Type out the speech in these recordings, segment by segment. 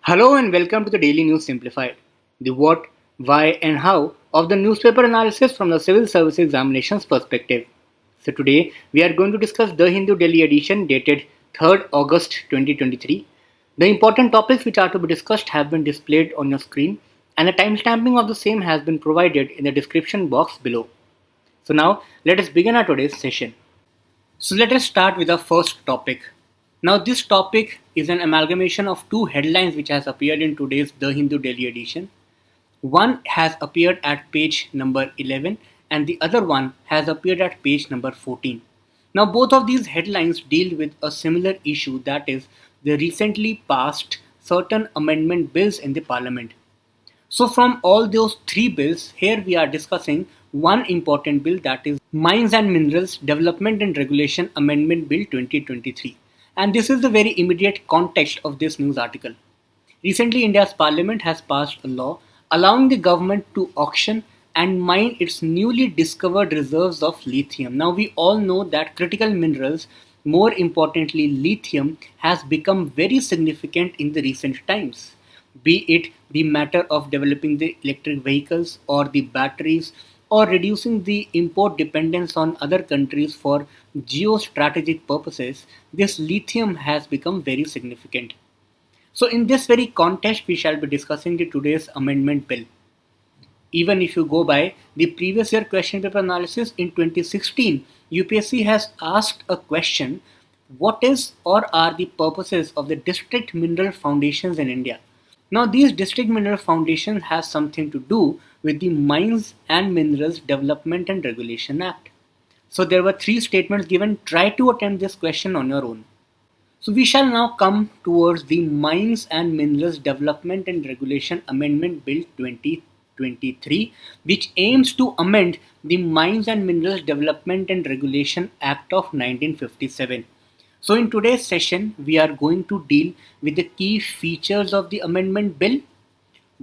Hello and welcome to the Daily News Simplified, the what, why, and how of the newspaper analysis from the civil service examinations perspective. So, today we are going to discuss the Hindu Delhi edition dated 3rd August 2023. The important topics which are to be discussed have been displayed on your screen, and the timestamping of the same has been provided in the description box below. So, now let us begin our today's session. So let us start with the first topic. Now this topic is an amalgamation of two headlines which has appeared in today's The Hindu Daily edition. One has appeared at page number 11 and the other one has appeared at page number 14. Now both of these headlines deal with a similar issue, that is the recently passed certain amendment bills in the parliament. So from all those three bills, here we are discussing one important bill, that is Mines and Minerals Development and Regulation Amendment Bill 2023. And this is the very immediate context of this news article. Recently, India's parliament has passed a law allowing the government to auction and mine its newly discovered reserves of lithium. Now, we all know that critical minerals, more importantly lithium, has become very significant in the recent times, be it the matter of developing the electric vehicles or the batteries or reducing the import dependence on other countries for geostrategic purposes. This lithium has become very significant. So in this very context, we shall be discussing the today's amendment bill. Even if you go by the previous year question paper analysis in 2016, UPSC has asked a question: what is or are the purposes of the district mineral foundations in India? Now these district mineral foundations has something to do with the Mines and Minerals Development and Regulation Act. So there were three statements given. Try to attempt this question on your own. So we shall now come towards the Mines and Minerals Development and Regulation Amendment Bill 2023, which aims to amend the Mines and Minerals Development and Regulation Act of 1957. So in today's session, we are going to deal with the key features of the amendment bill.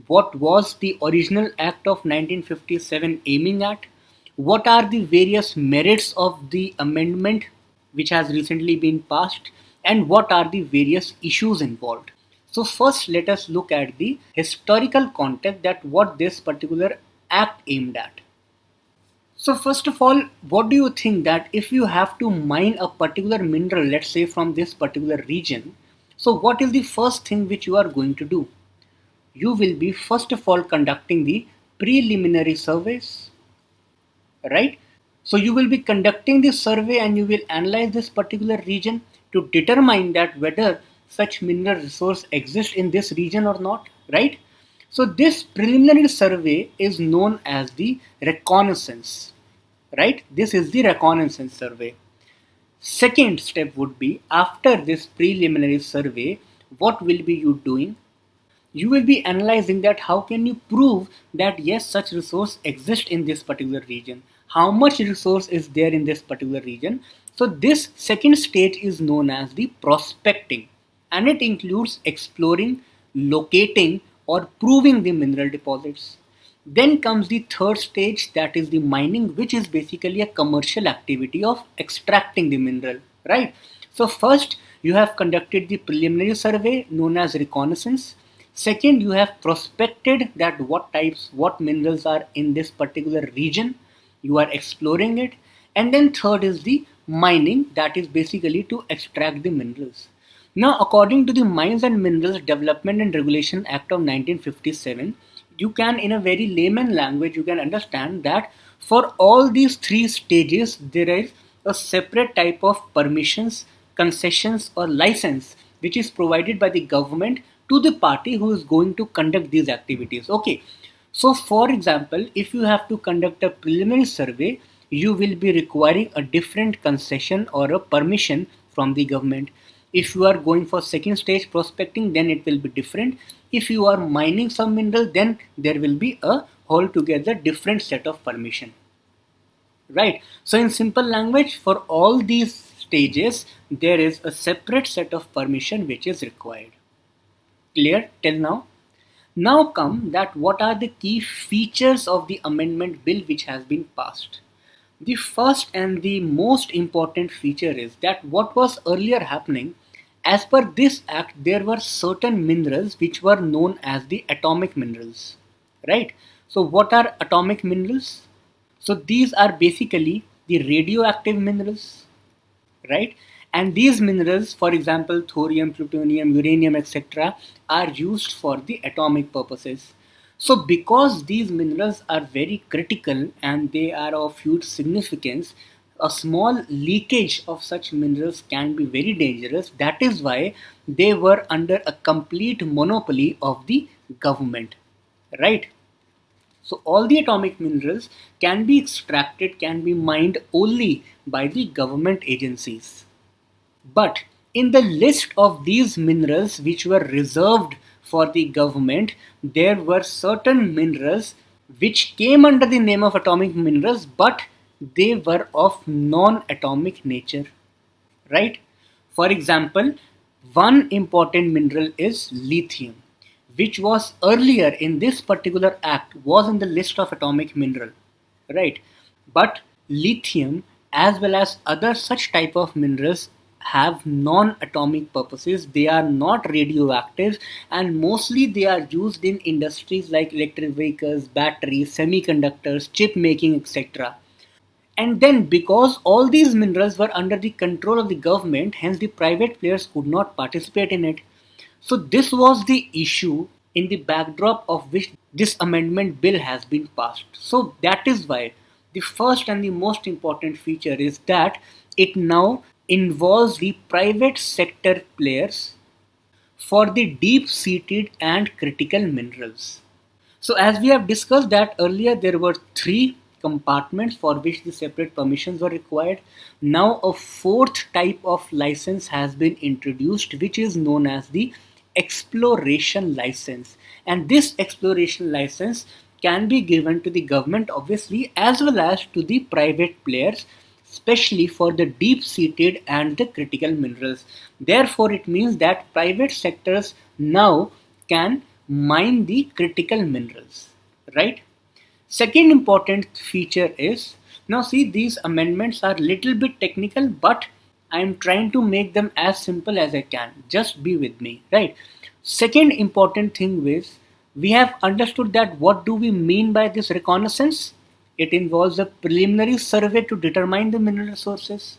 What was the original Act of 1957 aiming at? What are the various merits of the amendment which has recently been passed? And what are the various issues involved? So first, let us look at the historical context, that what this particular act aimed at. So first of all, what do you think that if you have to mine a particular mineral, let's say from this particular region, so what is the first thing which you are going to do? You will be first of all conducting the preliminary surveys, right? So you will be conducting this survey and you will analyze this particular region to determine that whether such mineral resource exists in this region or not, right? So this preliminary survey is known as the reconnaissance, right? This is the reconnaissance survey. Second step would be, after this preliminary survey, what will be you doing? You will be analyzing that how can you prove that yes, such resource exists in this particular region. How much resource is there in this particular region? So this second stage is known as the prospecting, and it includes exploring, locating, or proving the mineral deposits. Then comes the third stage, that is the mining, which is basically a commercial activity of extracting the mineral, right? So first you have conducted the preliminary survey known as reconnaissance. Second, you have prospected that what minerals are in this particular region. You are exploring it. And then third is the mining, that is basically to extract the minerals. Now, according to the Mines and Minerals Development and Regulation Act of 1957, you can, in a very layman language, you can understand that for all these three stages, there is a separate type of permissions, concessions or license which is provided by the government to the party who is going to conduct these activities. Okay. So for example, if you have to conduct a preliminary survey, you will be requiring a different concession or a permission from the government. If you are going for second stage prospecting, then it will be different. If you are mining some mineral, then there will be a altogether different set of permission. Right. So in simple language, for all these stages, there is a separate set of permission which is required. Clear till now? Now come that what are the key features of the amendment bill which has been passed. The first and the most important feature is that what was earlier happening, As per this act, there were certain minerals which were known as the atomic minerals, right? So what are atomic minerals? So these are basically the radioactive minerals, right? And these minerals, for example, thorium, plutonium, uranium, etc., are used for the atomic purposes. So because these minerals are very critical and they are of huge significance, a small leakage of such minerals can be very dangerous. That is why they were under a complete monopoly of the government, right? So all the atomic minerals can be extracted, can be mined only by the government agencies. But in the list of these minerals which were reserved for the government, there were certain minerals which came under the name of atomic minerals, but they were of non-atomic nature, right? For example, one important mineral is lithium, which was earlier in this particular act was in the list of atomic mineral, right? But lithium as well as other such type of minerals have non-atomic purposes. They are not radioactive and mostly they are used in industries like electric vehicles, batteries, semiconductors, chip making, etc. And then, because all these minerals were under the control of the government, hence the private players could not participate in it. So, this was the issue in the backdrop of which this amendment bill has been passed. So, that is why the first and the most important feature is that it now involves the private sector players for the deep seated and critical minerals. So as we have discussed that earlier, there were three compartments for which the separate permissions were required. Now a fourth type of license has been introduced, which is known as the exploration license. And this exploration license can be given to the government obviously as well as to the private players, especially for the deep seated and the critical minerals. Therefore it means that private sectors now can mine the critical minerals, right? Second important feature is, now see, these amendments are little bit technical, but I am trying to make them as simple as I can. Just be with me, right? Second important thing is, we have understood that what do we mean by this reconnaissance? It involves a preliminary survey to determine the mineral resources.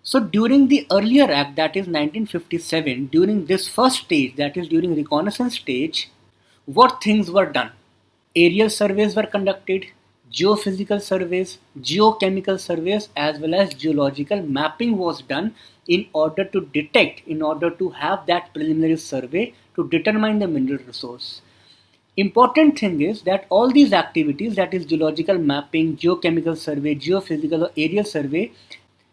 So during the earlier act, that is 1957, during this first stage, that is during reconnaissance stage, what things were done? Aerial surveys were conducted, geophysical surveys, geochemical surveys, as well as geological mapping was done in order to detect, in order to have that preliminary survey to determine the mineral resource. Important thing is that all these activities, that is geological mapping, geochemical survey, geophysical or aerial survey,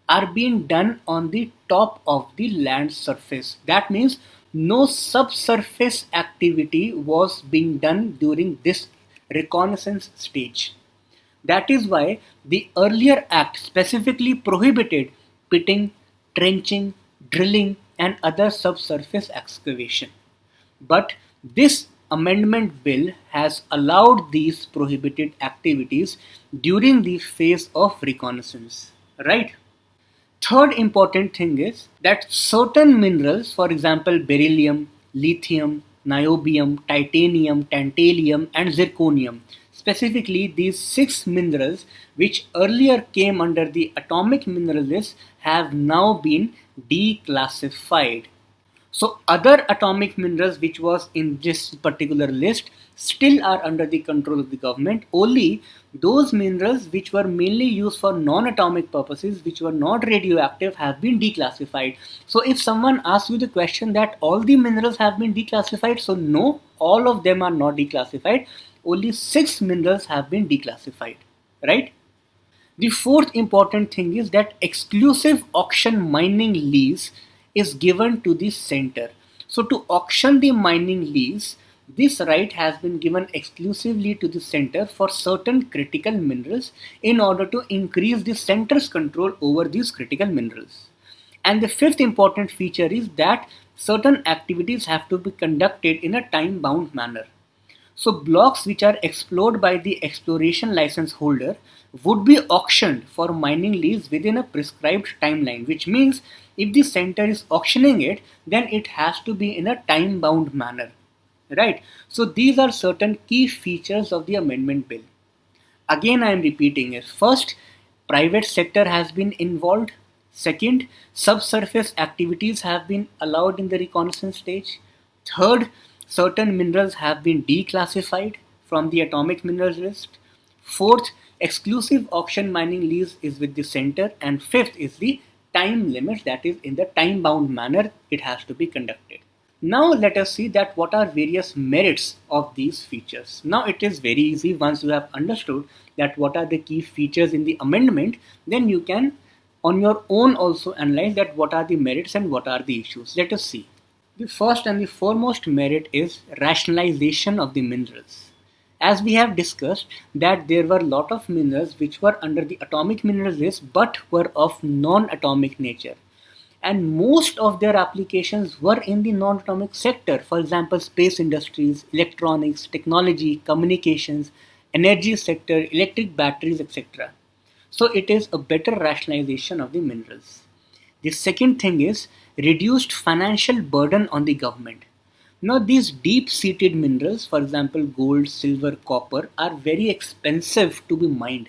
are being done on the top of the land surface. That means no subsurface activity was being done during this reconnaissance stage. That is why the earlier act specifically prohibited pitting, trenching, drilling, and other subsurface excavation. But this amendment bill has allowed these prohibited activities during the phase of reconnaissance, right? Third important thing is that certain minerals, for example, beryllium, lithium, niobium, titanium, tantalum, and zirconium, specifically these six minerals which earlier came under the atomic mineral list, have now been declassified. So other atomic minerals which was in this particular list still are under the control of the government. Only those minerals which were mainly used for non-atomic purposes, which were not radioactive, have been declassified. So if someone asks you the question that all the minerals have been declassified, so no, all of them are not declassified. Only six minerals have been declassified, right? The fourth important thing is that exclusive auction mining lease is given to the center. So to auction the mining lease, this right has been given exclusively to the center for certain critical minerals in order to increase the center's control over these critical minerals. And the fifth important feature is that certain activities have to be conducted in a time bound manner. So blocks which are explored by the exploration license holder would be auctioned for mining lease within a prescribed timeline, which means if the center is auctioning it, then it has to be in a time bound manner, right? So these are certain key features of the amendment bill. Again, I am repeating it. First, private sector has been involved. Second, subsurface activities have been allowed in the reconnaissance stage. Third, certain minerals have been declassified from the atomic minerals list. Fourth, exclusive auction mining lease is with the center. And fifth is the time limit, that is in the time bound manner it has to be conducted. Now let us see that what are various merits of these features. Now it is very easy. Once you have understood that what are the key features in the amendment, then you can on your own also analyze that what are the merits and what are the issues. Let us see. The first and the foremost merit is rationalization of the minerals. As we have discussed that there were a lot of minerals which were under the atomic minerals list but were of non-atomic nature, and most of their applications were in the non-atomic sector. For example, space industries, electronics, technology, communications, energy sector, electric batteries, etc. So it is a better rationalization of the minerals. The second thing is reduced financial burden on the government. Now these deep-seated minerals, for example gold, silver, copper, are very expensive to be mined,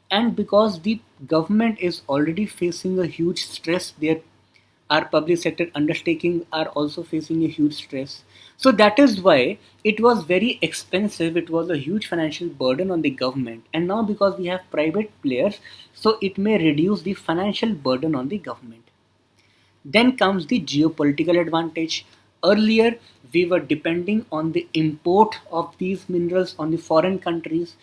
and because the government is already facing a huge stress, our public sector undertakings are also facing a huge stress. So that is why it was very expensive. It was a huge financial burden on the government. And now because we have private players, so it may reduce the financial burden on the government. Then comes the geopolitical advantage. Earlier, we were depending on the import of these minerals on the foreign countries,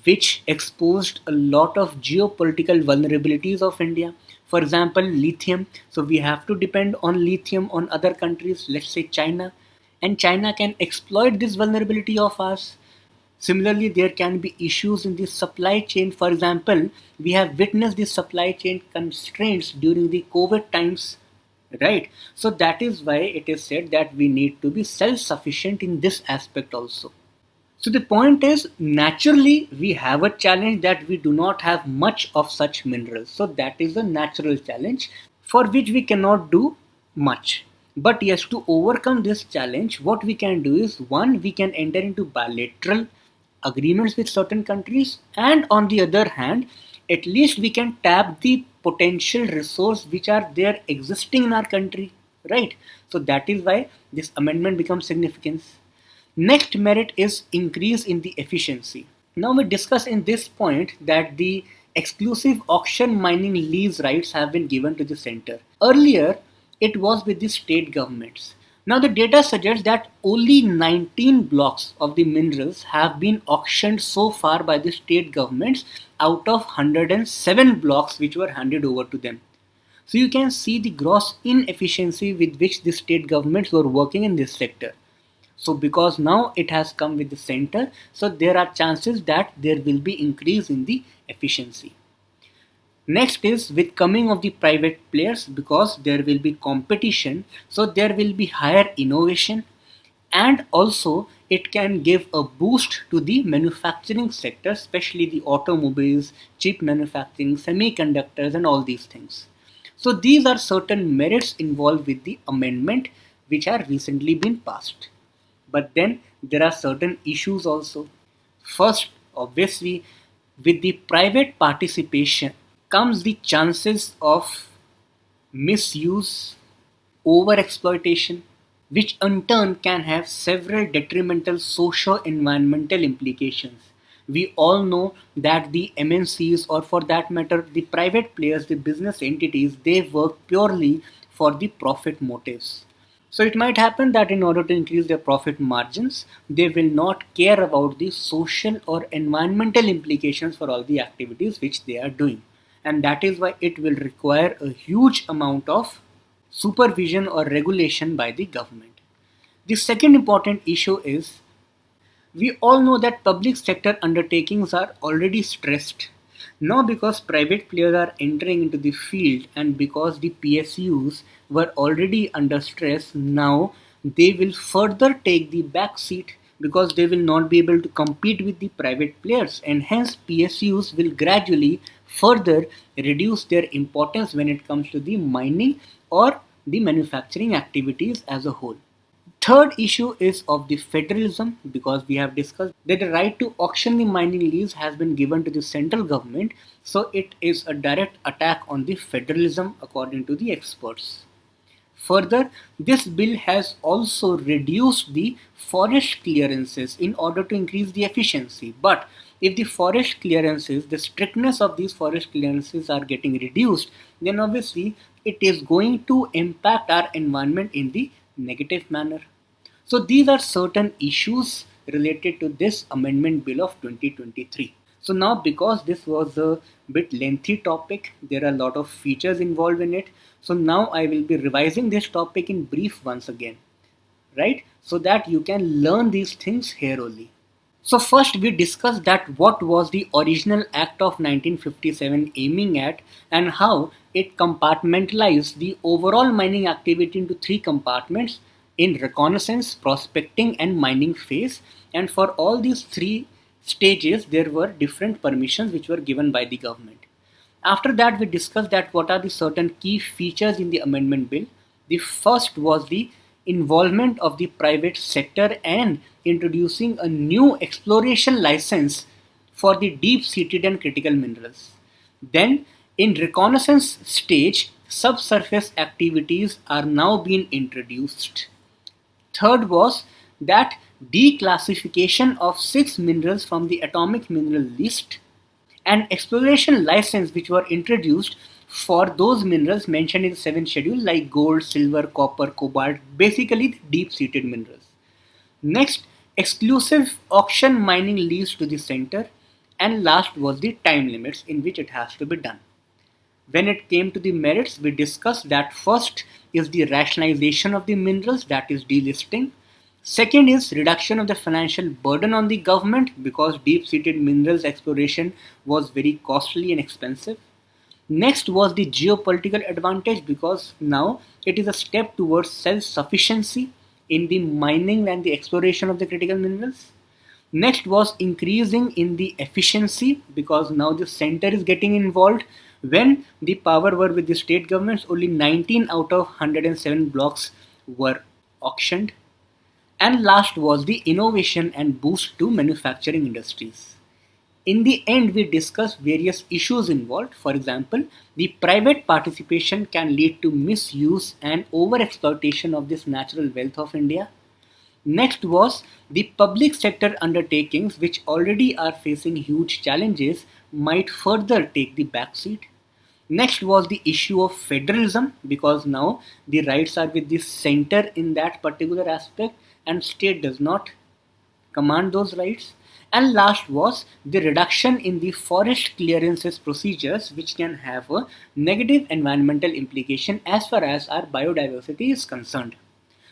which exposed a lot of geopolitical vulnerabilities of India. For example, lithium. So we have to depend on lithium on other countries, let's say China, and China can exploit this vulnerability of us. Similarly, there can be issues in the supply chain. For example, we have witnessed the supply chain constraints during the COVID times, right? So that is why it is said that we need to be self-sufficient in this aspect also. So the point is, naturally we have a challenge that we do not have much of such minerals. So that is a natural challenge for which we cannot do much. But yes, to overcome this challenge, what we can do is, one, we can enter into bilateral agreements with certain countries, and on the other hand, at least we can tap the potential resource which are there existing in our country, right? So that is why this amendment becomes significant. Next merit is increase in the efficiency. Now we discuss in this point that the exclusive auction mining lease rights have been given to the center. Earlier, it was with the state governments. Now the data suggests that only 19 blocks of the minerals have been auctioned so far by the state governments out of 107 blocks which were handed over to them. So you can see the gross inefficiency with which the state governments were working in this sector. So because now it has come with the center, so there are chances that there will be increase in the efficiency. Next is with coming of the private players, because there will be competition, so there will be higher innovation, and also it can give a boost to the manufacturing sector, especially the automobiles, chip manufacturing, semiconductors and all these things. So these are certain merits involved with the amendment which have recently been passed. But then there are certain issues also. First, obviously, with the private participation comes the chances of misuse, overexploitation, which in turn can have several detrimental socio-environmental implications. We all know that the MNCs, or for that matter the private players, the business entities, they work purely for the profit motives. So it might happen that in order to increase their profit margins, they will not care about the social or environmental implications for all the activities which they are doing. And that is why it will require a huge amount of supervision or regulation by the government. The second important issue is, we all know that public sector undertakings are already stressed. Now because private players are entering into the field and because the PSUs were already under stress, now they will further take the back seat because they will not be able to compete with the private players, and hence PSUs will gradually further reduce their importance when it comes to the mining or the manufacturing activities as a whole. Third issue is of the federalism, because we have discussed that the right to auction the mining lease has been given to the central government, so it is a direct attack on the federalism according to the experts. Further, this bill has also reduced the forest clearances in order to increase the efficiency. But if the forest clearances, the strictness of these forest clearances are getting reduced, then obviously it is going to impact our environment in the negative manner. So these are certain issues related to this amendment bill of 2023. So now, because this was a bit lengthy topic, there are a lot of features involved in it. So now I will be revising this topic in brief once again, right? So that you can learn these things here only. So first we discussed that what was the original Act of 1957 aiming at, and how it compartmentalized the overall mining activity into three compartments: in reconnaissance, prospecting and mining phase. And for all these three stages there were different permissions which were given by the government. After that, we discussed that what are the certain key features in the amendment bill. The first was the involvement of the private sector and introducing a new exploration license for the deep-seated and critical minerals. Then, in reconnaissance stage, subsurface activities are now being introduced. Third was that declassification of six minerals from the atomic mineral list, and exploration license which were introduced for those minerals mentioned in the seventh schedule, like gold, silver, copper, cobalt, basically the deep-seated minerals. Next, exclusive auction mining lease to the center, and last was the time limits in which it has to be done. When it came to the merits, we discussed that first is the rationalization of the minerals, that is delisting. Second is reduction of the financial burden on the government, because deep-seated minerals exploration was very costly and expensive. Next was the geopolitical advantage, because now it is a step towards self-sufficiency in the mining and the exploration of the critical minerals. Next was increasing in the efficiency, because now the center is getting involved. When the power were with the state governments, only 19 out of 107 blocks were auctioned. And last was the innovation and boost to manufacturing industries. In the end, we discussed various issues involved. For example, the private participation can lead to misuse and overexploitation of this natural wealth of India. Next was the public sector undertakings, which already are facing huge challenges, might further take the backseat. Next was the issue of federalism, because now the rights are with the center in that particular aspect and state does not command those rights. And last was the reduction in the forest clearances procedures, which can have a negative environmental implication as far as our biodiversity is concerned.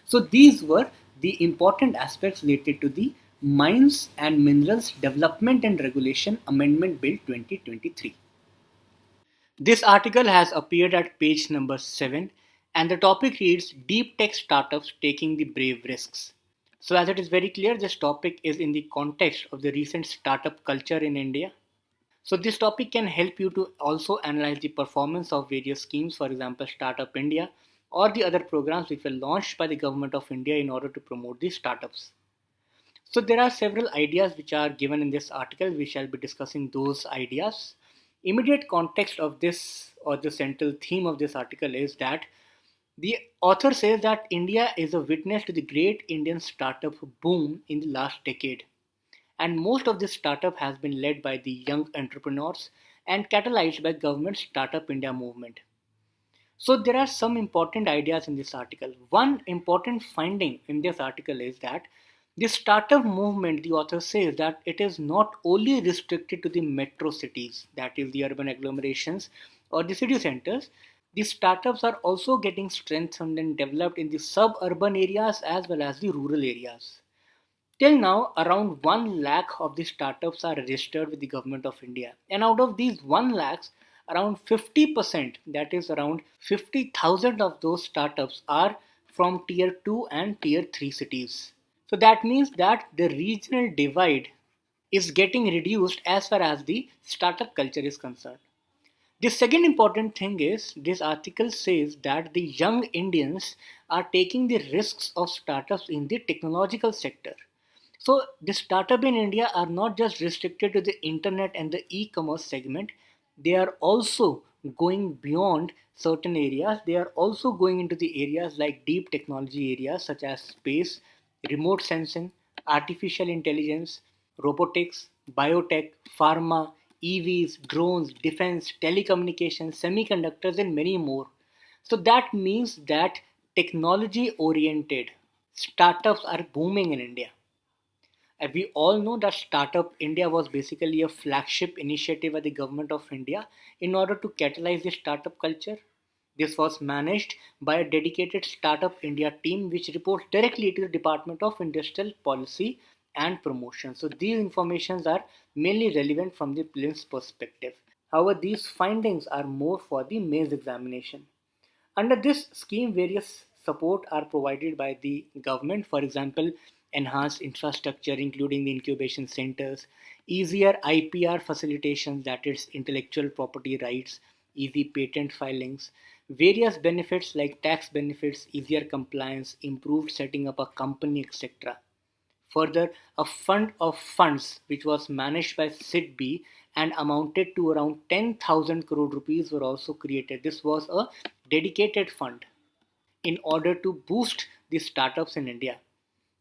So these were the important aspects related to the Mines and Minerals Development and Regulation Amendment Bill 2023. This article has appeared at page number 7, and the topic reads Deep Tech Startups Taking the Brave Risks. So as it is very clear, this topic is in the context of the recent startup culture in India. So this topic can help you to also analyze the performance of various schemes, for example, Startup India, or the other programs which were launched by the government of India in order to promote these startups. So there are several ideas which are given in this article. We shall be discussing those ideas. Immediate context of this, or the central theme of this article, is that the author says that India is a witness to the great Indian startup boom in the last decade. And most of this startup has been led by the young entrepreneurs and catalyzed by government Startup India movement. So there are some important ideas in this article. One important finding in this article is that the startup movement, the author says that it is not only restricted to the metro cities, that is the urban agglomerations or the city centers. The startups are also getting strengthened and developed in the suburban areas as well as the rural areas. Till now, around 1 lakh of the startups are registered with the government of India. And out of these 1 lakhs, around 50%, that is around 50,000 of those startups, are from tier 2 and tier 3 cities. So that means that the regional divide is getting reduced as far as the startup culture is concerned. The second important thing is this article says that the young Indians are taking the risks of startups in the technological sector. So the startup in India are not just restricted to the internet and the e-commerce segment, they are also going beyond certain areas. They are also going into the areas like deep technology areas such as space, remote sensing, artificial intelligence, robotics, biotech, pharma, EVs, drones, defense, telecommunications, semiconductors, and many more. So that means that technology oriented startups are booming in India. And we all know that Startup India was basically a flagship initiative by the government of India in order to catalyze the startup culture. This was managed by a dedicated Startup India team which reports directly to the Department of Industrial Policy and Promotion. So these informations are mainly relevant from the prelims perspective. However, these findings are more for the mains examination. Under this scheme, various support are provided by the government. For example, enhanced infrastructure, including the incubation centers, easier IPR facilitation, that is intellectual property rights, easy patent filings, various benefits like tax benefits, easier compliance, improved setting up a company, etc. Further, a fund of funds which was managed by SIDB and amounted to around 10,000 crore rupees were also created. This was a dedicated fund in order to boost the startups in India.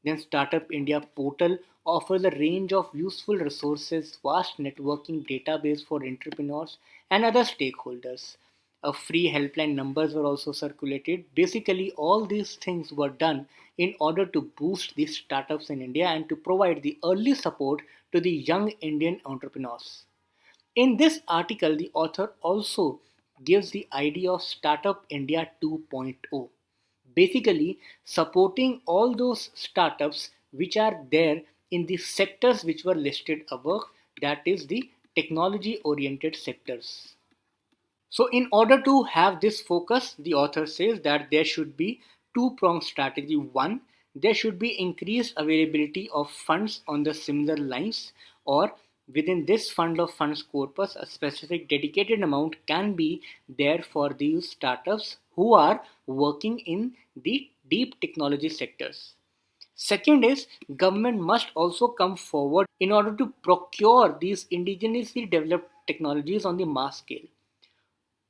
Then Startup India portal offers a range of useful resources, vast networking database for entrepreneurs and other stakeholders. A free helpline numbers were also circulated. Basically, all these things were done in order to boost the startups in India and to provide the early support to the young Indian entrepreneurs. In this article, the author also gives the idea of Startup India 2.0, basically supporting all those startups which are there in the sectors which were listed above, that is the technology oriented sectors. So, in order to have this focus, the author says that there should be two-pronged strategy. One, there should be increased availability of funds on the similar lines, or within this fund of funds corpus, a specific dedicated amount can be there for these startups who are working in the deep technology sectors. Second is government must also come forward in order to procure these indigenously developed technologies on the mass scale.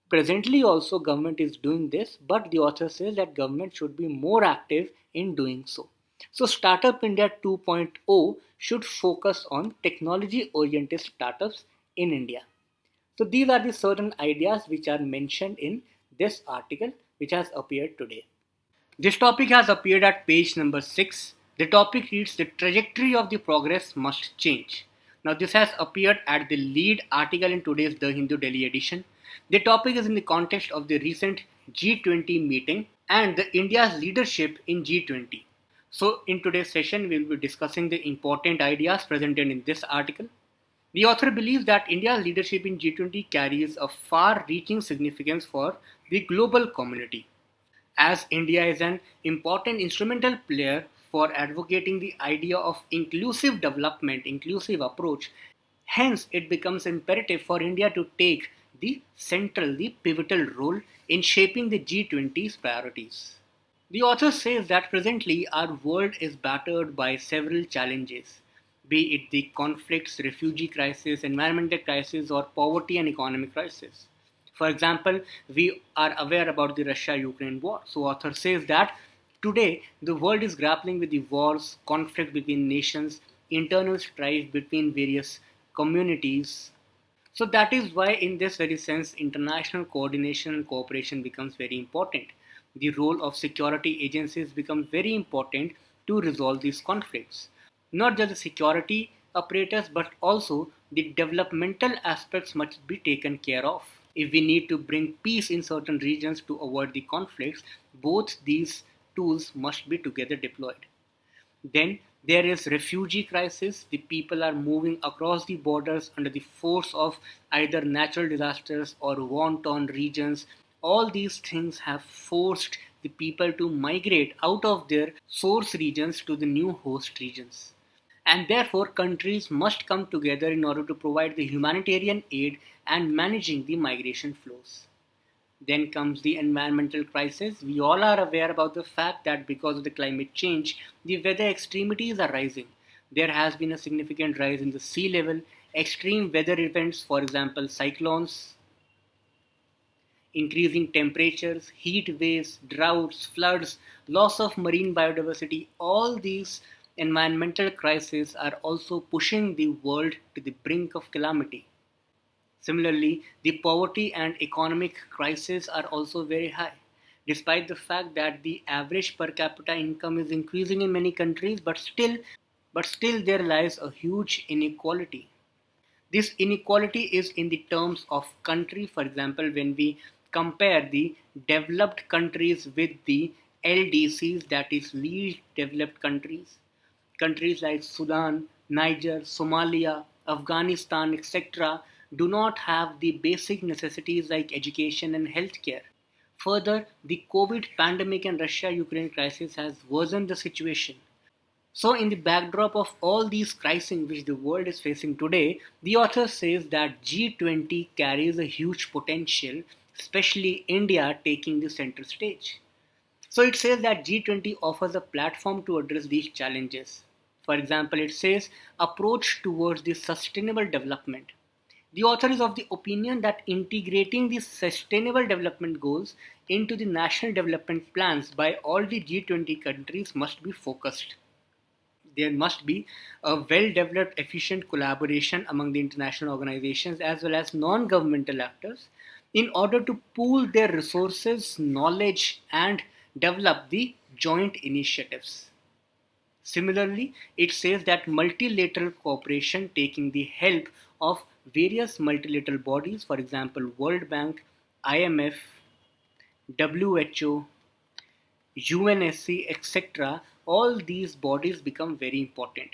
Presently also government is doing this, but the author says that government should be more active in doing so. So Startup India 2.0 should focus on technology oriented startups in India. So these are the certain ideas which are mentioned in this article which has appeared today. This topic has appeared at page number 6. The topic reads, the trajectory of the progress must change. Now this has appeared at the lead article in today's The Hindu Daily edition. The topic is in the context of the recent G20 meeting and the India's leadership in G20. So in today's session we will be discussing the important ideas presented in this article. The author believes that India's leadership in G20 carries a far-reaching significance for the global community, as India is an important instrumental player for advocating the idea of inclusive development, inclusive approach. Hence, it becomes imperative for India to take the central, the pivotal role in shaping the G20's priorities. The author says that presently our world is battered by several challenges, be it the conflicts, refugee crisis, environmental crisis, or poverty and economic crisis. For example, we are aware about the Russia-Ukraine war. So author says that today the world is grappling with the wars, conflict between nations, internal strife between various communities. So that is why, in this very sense, international coordination and cooperation becomes very important. The role of security agencies becomes very important to resolve these conflicts. Not just the security apparatus, but also the developmental aspects must be taken care of. If we need to bring peace in certain regions to avoid the conflicts, both these tools must be together deployed. Then there is refugee crisis. The people are moving across the borders under the force of either natural disasters or war-torn regions. All these things have forced the people to migrate out of their source regions to the new host regions. And therefore, countries must come together in order to provide the humanitarian aid and managing the migration flows. Then comes the environmental crisis. We all are aware about the fact that because of the climate change, the weather extremities are rising. There has been a significant rise in the sea level, extreme weather events, for example, cyclones, increasing temperatures, heat waves, droughts, floods, loss of marine biodiversity. All these environmental crises are also pushing the world to the brink of calamity. Similarly, the poverty and economic crises are also very high. Despite the fact that the average per capita income is increasing in many countries, but still there lies a huge inequality. This inequality is in the terms of country. For example, when we compare the developed countries with the LDCs, that is least developed countries, countries like Sudan, Niger, Somalia, Afghanistan, etc., do not have the basic necessities like education and healthcare. Further, the COVID pandemic and Russia Ukraine crisis has worsened the situation. So, in the backdrop of all these crises which the world is facing today, the author says that G20 carries a huge potential, especially India taking the center stage. So, it says that G20 offers a platform to address these challenges. For example, it says approach towards the sustainable development. The author is of the opinion that integrating the sustainable development goals into the national development plans by all the G20 countries must be focused. There must be a well developed, efficient collaboration among the international organizations as well as non governmental actors in order to pool their resources, knowledge, and develop the joint initiatives. Similarly, it says that multilateral cooperation taking the help of various multilateral bodies, for example, World Bank, IMF, WHO, UNSC, etc., all these bodies become very important.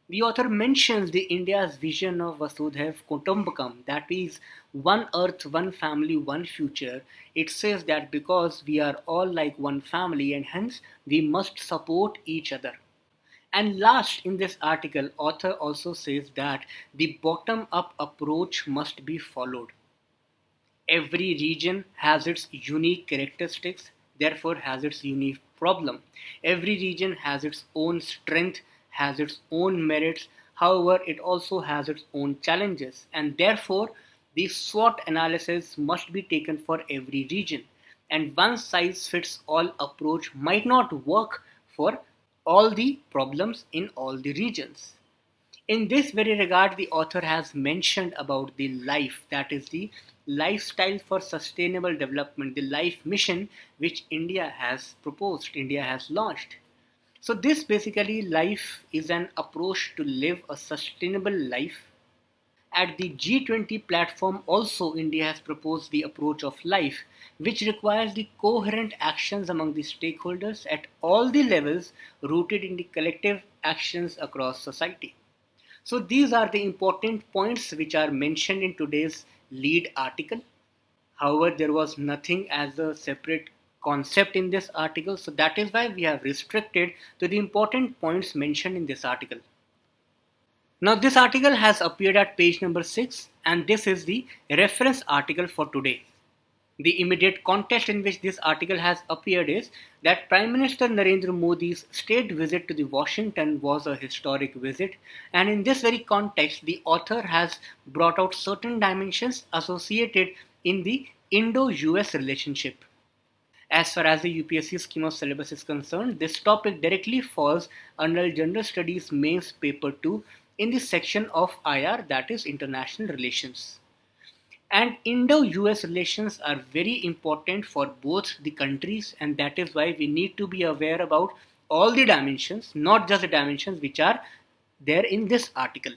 The author mentions the India's vision of Vasudhaiv Kutumbakam, that is one earth, one family, one future. It says that because we are all like one family and hence we must support each other. And last in this article, author also says that the bottom up approach must be followed. Every region has its unique characteristics, therefore has its unique problem. Every region has its own strength, has its own merits, however, it also has its own challenges, and therefore the SWOT analysis must be taken for every region. And one size fits all approach might not work for all the problems in all the regions. In this very regard, the author has mentioned about the life, that is the lifestyle for sustainable development, the life mission which India has proposed, India has launched. So this basically life is an approach to live a sustainable life. At the G20 platform also India has proposed the approach of life, which requires the coherent actions among the stakeholders at all the levels rooted in the collective actions across society. So these are the important points which are mentioned in today's lead article. However, there was nothing as a separate concept in this article, so that is why we have restricted to the important points mentioned in this article. Now this article has appeared at page number 6 and this is the reference article for today. The immediate context in which this article has appeared is that Prime Minister Narendra Modi's state visit to the Washington was a historic visit, and in this very context the author has brought out certain dimensions associated in the Indo-US relationship. As far as the UPSC scheme of syllabus is concerned, this topic directly falls under General Studies Mains Paper 2 in the section of IR, that is International Relations. And Indo-US relations are very important for both the countries, and that is why we need to be aware about all the dimensions, not just the dimensions which are there in this article.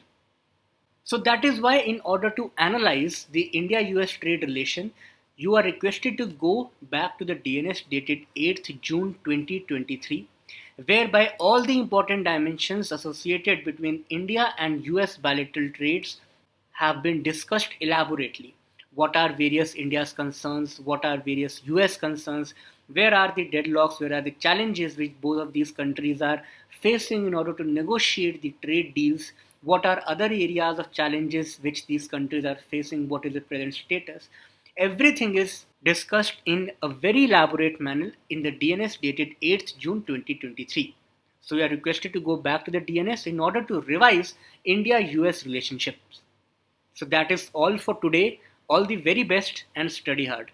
So that is why in order to analyze the India-US trade relation, you are requested to go back to the DNS dated 8th June 2023, whereby all the important dimensions associated between India and US bilateral trades have been discussed elaborately. What are various India's concerns? What are various US concerns? where are the deadlocks, where are the challenges which both of these countries are facing in order to negotiate the trade deals, what are other areas of challenges which these countries are facing, what is the present status. Everything is discussed in a very elaborate manner in the DNS dated 8th June 2023. So we are requested to go back to the DNS in order to revise India-US relationships. So that is all for today. All the very best and study hard.